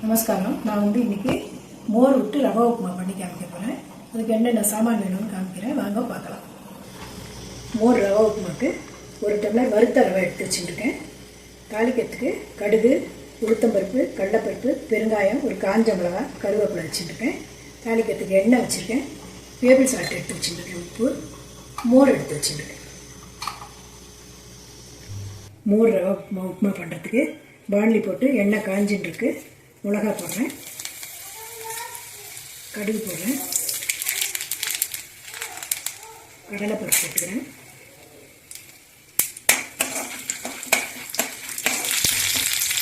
நமஸ்காரம். நான் இன்னைக்கு மோர் விட்டு ரவா உப்புமா பண்ணி காமிக்க போகிறேன். அதுக்கு என்னென்ன சாமான் வேணும்னு காமிக்கிறேன், வாங்க பார்க்கலாம். மோர் ரவா உப்புமாக்கு ஒரு டம்ளர் வறுத்த ரவை எடுத்து வச்சுருக்கேன். தாளிக்கிறதுக்கு கடுகு, உளுத்தம்பருப்பு, கடலைப்பருப்பு, பெருங்காயம், ஒரு காஞ்ச மிளகா, கருவேப்பிலை வச்சுருக்கேன். தாளிக்கிறதுக்கு எண்ணெய் வச்சுருக்கேன். டேபிள் சால்ட் எடுத்து வச்சுருக்கேன். உப்பு, மோர் எடுத்து வச்சுருக்கேன். மோர் ரவா உப்புமா பண்ணுறதுக்கு பாண்லி போட்டு எண்ணெய் காஞ்சின்னு இருக்கு. மிளகா போடுறேன், கடுகு போடுறேன், கடலைப்பருப்பு போட்டுக்கிறேன்,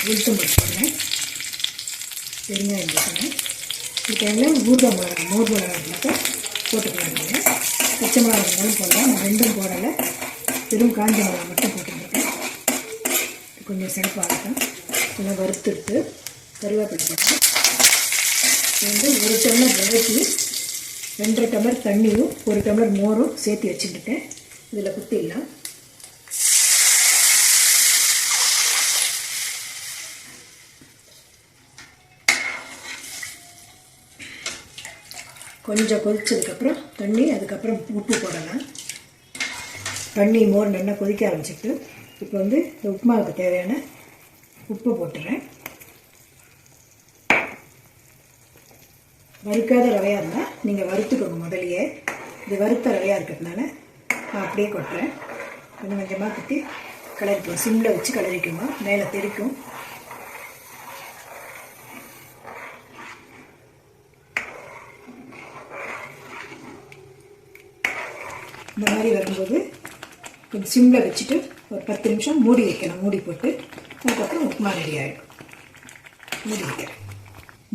உளுத்தம்பருப்பு போடுறேன், பெருங்காயம் போட்டுறேன். இதுக்கு ஊறுகாய் மிளகா, மோர் மிளகா இருந்தாக்க போட்டுக்கலாம். நீங்கள் பச்சை மிளகா இருந்தாலும் போடலாம். நான் ரெண்டும் போடலை, வெறும் காஞ்ச மிளகா மட்டும் போட்டுருக்கேன். கொஞ்சம் சிறப்பாகட்டும். கொஞ்சம் வறுத்துட்டு கருவேப்பிலை போட்டு ஒரு டம்ளர் ரவைக்கு 2.5 டம்ளர் தண்ணியும் 1 டம்ளர் மோரும் சேர்த்து வச்சுட்டுட்டேன். இதில் குத்திடலாம். கொஞ்சம் கொதிச்சதுக்கப்புறம் தண்ணி, அதுக்கப்புறம் உப்பு போடலாம். தண்ணி மோர் நல்லா கொதிக்க ஆரம்பிச்சிட்டு இப்போ உப்புமாவுக்கு தேவையான உப்பு போட்டுறேன். வறுக்காத ரவையாக இருந்தால் நீங்கள் வறுத்துக்கோங்க முதலையே. இது வறுத்த ரவையாக இருக்கிறதுனால நான் அப்படியே கொட்டுறேன். கொஞ்சம் கொஞ்சமாக குத்தி கிளறிக்குவோம். சிம்மில் வச்சு கிளறிக்குமா, மேலே தெரிக்கும். இந்த மாதிரி வரும்போது கொஞ்சம் சிம்மில் வச்சுட்டு ஒரு 10 நிமிஷம் மூடி வைக்கணும். மூடி போட்டு அதுக்கப்புறம் உப்புமா ரெடி ஆகிடும். மூடி வைக்கிறேன்.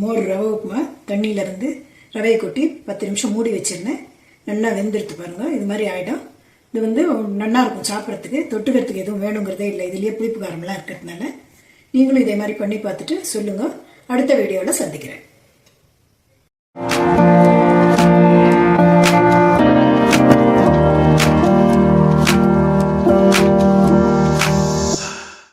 மோர் ரவை உப்புமா தண்ணியிலேருந்து ரவையை கொட்டி 10 நிமிஷம் மூடி வச்சிருந்தேன். நல்லா வெந்தெடுத்து பாருங்கள். இது மாதிரி ஆகிடும். இது நல்லாயிருக்கும் சாப்பிட்றதுக்கு. தொட்டுக்கிறதுக்கு எதுவும் வேணுங்கிறதே இல்லை. இதுலேயே புளிப்பு காரமெல்லாம் இருக்கிறதுனால நீங்களும் இதே மாதிரி பண்ணி பார்த்துட்டு சொல்லுங்கள். அடுத்த வீடியோவில் சந்திக்கிறேன்.